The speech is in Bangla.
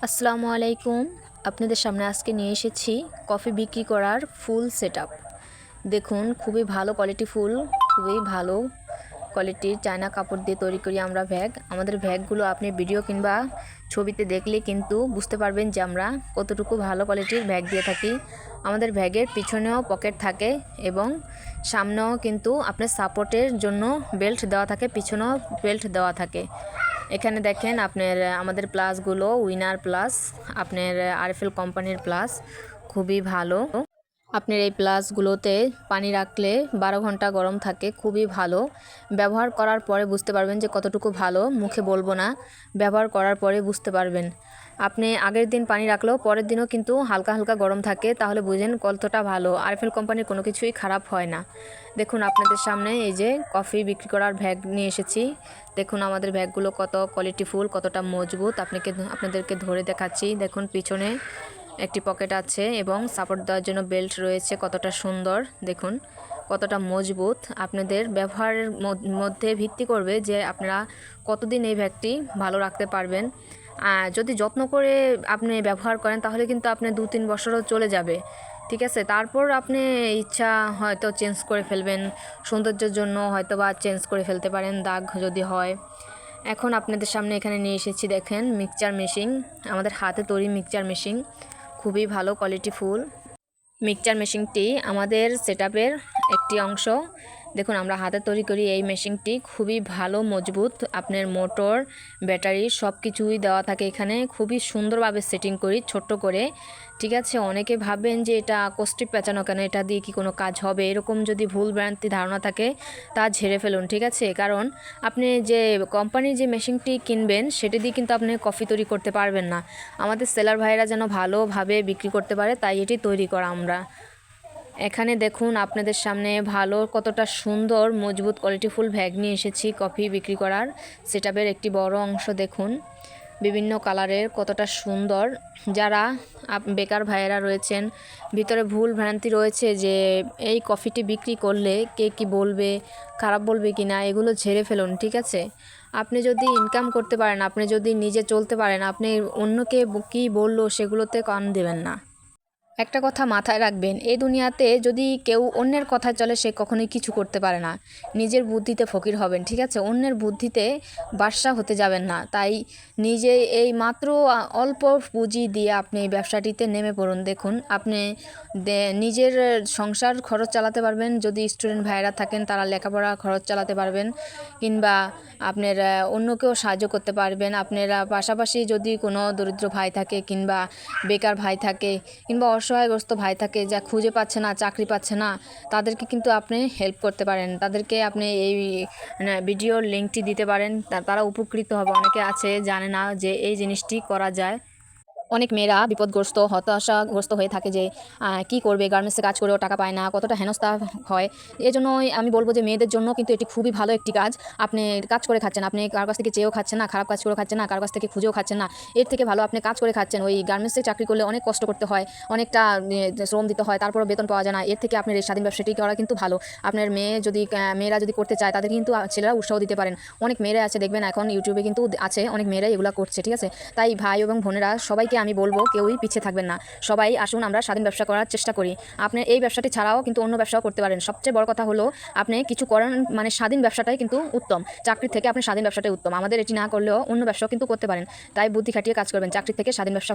আসসালামু আলাইকুম। আপনাদের সামনে আজকে নিয়ে এসেছি কফি বিক্রি করার ফুল সেটআপ। দেখুন, খুবই ভালো কোয়ালিটি ফুল, খুবই ভালো কোয়ালিটির চায়না কাপড় দিয়ে তৈরি করি আমরা ব্যাগ। আমাদের ব্যাগগুলো আপনি ভিডিও কিংবা ছবিতে দেখলে কিন্তু বুঝতে পারবেন যে আমরা কতটুকু ভালো কোয়ালিটির ব্যাগ দিয়ে থাকি। আমাদের ব্যাগের পিছনেও পকেট থাকে এবং সামনেও কিন্তু আপনার সাপোর্টের জন্য বেল্ট দেওয়া থাকে, পিছনেও বেল্ট দেওয়া থাকে। এখানে দেখেন আপনার আমাদের প্লাসগুলো উইনার প্লাস, আপনার আরএফএল কোম্পানির প্লাস, খুবই ভালো। আপনার এই প্লাসগুলোতে পানি রাখলে 12 ঘন্টা গরম থাকে, খুবই ভালো। ব্যবহার করার পরে বুঝতে পারবেন যে কতটুকু ভালো, মুখে বলবো না, ব্যবহার করার পরে বুঝতে পারবেন। আপনি আগের দিন পানি রাখলেও পরের দিনও কিন্তু হালকা হালকা গরম থাকে, তাহলে বুঝেন কতটা ভালো। আরএফএল কোম্পানির কোনো কিছুই খারাপ হয় না। দেখুন আপনাদের সামনে এই যে কফি বিক্রি করার ব্যাগ নিয়ে এসেছি। দেখুন আমাদের ব্যাগগুলো কত কোয়ালিটিফুল, কতটা মজবুত আপনাদেরকে ধরে দেখাচ্ছি। দেখুন পিছনে একটি পকেট আছে এবং সাপোর্ট দেওয়ার জন্য বেল্ট রয়েছে, কতটা সুন্দর, দেখুন কতটা মজবুত। আপনাদের ব্যবহারের মধ্যে ভিত্তি করবে যে আপনারা কতদিন এই ব্যাগটি ভালো রাখতে পারবেন। যদি যত্ন করে আপনি ব্যবহার করেন তাহলে কিন্তু আপনি 2-3 বছরও চলে যাবে, ঠিক আছে। তারপর আপনি ইচ্ছা হয়তো চেঞ্জ করে ফেলবেন, সৌন্দর্যের জন্য হয়তো বা চেঞ্জ করে ফেলতে পারেন দাগ যদি হয়। এখন আপনাদের সামনে এখানে নিয়ে এসেছি, দেখেন মিক্সচার মেশিন, আমাদের হাতে তৈরি মিক্সচার মেশিন, খুবই ভালো কোয়ালিটি ফুল। মিক্সচার মেশিনটি আমাদের সেটআপের একটি অংশ। দেখুন আমরা হাতে তৈরি করি এই মেশিনটি, খুবই ভালো মজবুত। আপনার মোটর, ব্যাটারি সব কিছুই দেওয়া থাকে এখানে, খুবই সুন্দরভাবে সেটিং করি ছোট্ট করে, ঠিক আছে। অনেকে ভাবেন যে এটা কষ্টিপ পেঁচানো কেন, এটা দিয়ে কি কোনো কাজ হবে, এরকম যদি ভুল ভ্রান্তি ধারণা থাকে তা ঝেড়ে ফেলুন, ঠিক আছে। কারণ আপনি যে কোম্পানির যে মেশিনটি কিনবেন সেটি দিয়ে কিন্তু আপনি কফি তৈরি করতে পারবেন না। আমাদের সেলার ভাইরা যেন ভালোভাবে বিক্রি করতে পারে তাই এটি তৈরি করা আমরা। এখানে দেখুন আপনাদের সামনে ভালো কতটা সুন্দর মজবুত কোয়ালিটিফুল ব্যাগ নিয়ে এসেছি কফি বিক্রি করার সেটআপের একটি বড় অংশ। দেখুন বিভিন্ন কালারের, কতটা সুন্দর। যারা বেকার ভাইয়েরা রয়েছেন, ভিতরে ভুল ভ্রান্তি রয়েছে যে এই কফিটি বিক্রি করলে কে কি বলবে, খারাপ বলবে কি না, এগুলো ঝেড়ে ফেলুন, ঠিক আছে। আপনি যদি ইনকাম করতে পারেন, আপনি যদি নিজে চলতে পারেন, আপনি অন্যকে কী বললো সেগুলোতে কান দেবেন না। একটা কথা মাথায় রাখবেন, এই দুনিয়াতে যদি কেউ অন্যের কথা চলে সে কখনোই কিছু করতে পারে না। নিজের বুদ্ধিতে ফকির হবেন, ঠিক আছে। অন্যের বুদ্ধিতে বাদশা হতে যাবেন না। তাই নিজে এই মাত্র অল্প পুঁজি দিয়ে আপনি এই ব্যবসাটিতে নেমে পড়ুন। দেখুন আপনি নিজের সংসার খরচ চালাতে পারবেন, যদি স্টুডেন্ট ভাইয়েরা থাকেন তারা লেখাপড়া খরচ চালাতে পারবেন, কিংবা আপনার অন্যকেও সাহায্য করতে পারবেন। আপনারা পাশাপাশি যদি কোনো দরিদ্র ভাই থাকে কিংবা বেকার ভাই থাকে কিংবা অসহায়গ্রস্ত ভাই থাকে যা খুঁজে পাচ্ছে না, চাকরি পাচ্ছে না, তাদেরকে কিন্তু আপনি হেল্প করতে পারেন। তাদেরকে আপনি এই ভিডিওর লিঙ্কটি দিতে পারেন, তারা উপকৃত হবে। অনেকে আছে জানে না যে এই জিনিসটি করা যায়। অনেক মেয়েরা বিপদগ্রস্ত, হতাশাগ্রস্ত হয়ে থাকে যে কি করবে, গার্মেন্টসে কাজ করেও টাকা পায় না, কতটা হেনস্থা হয়। এজন্যই আমি বলবো যে মেয়েদের জন্য কিন্তু এটি খুবই ভালো একটি কাজ। আপনি কাজ করে খাচ্ছেন, আপনি কার কাছ থেকে চেয়েও খাচ্ছেন না, খারাপ কাজ করেও খাচ্ছেন না, কার কাছ থেকে খুঁজেও খাচ্ছেন না। এর থেকে ভালো আপনি কাজ করে খাচ্ছেন। ওই গার্মেন্টসে চাকরি করলে অনেক কষ্ট করতে হয়, অনেকটা শ্রম দিতে হয়, তারপরও বেতন পাওয়া যায় না। এর থেকে আপনার এই স্বাধীন ব্যবসাটি করা কিন্তু ভালো। আপনার মেয়েরা যদি করতে চায় তাদের কিন্তু ছেলেরা উৎসাহ দিতে পারেন। অনেক মেয়েরা আছে দেখবেন এখন ইউটিউবে কিন্তু আছে, অনেক মেয়েরা এগুলো করছে, ঠিক আছে। তাই ভাই এবং বোনেরা সবাইকে আমি বলবো কেউই পিছিয়ে থাকবেন না, সবাই আসুন আমরা স্বাধীন ব্যবসা করার চেষ্টা করি। আপনি এই ব্যবসাটি ছাড়াও কিন্তু অন্য ব্যবসাও করতে পারেন। সবচেয়ে বড় কথা হলো আপনি কিছু করেন, মানে স্বাধীন ব্যবসাটাই কিন্তু উত্তম। চাকরি থেকে আপনি স্বাধীন ব্যবসাটাই উত্তম। আমাদের এটি না করলেও অন্য ব্যবসাও কিন্তু করতে পারেন। তাই বুদ্ধি খাটিয়ে কাজ করবেন, চাকরি থেকে স্বাধীন ব্যবসা।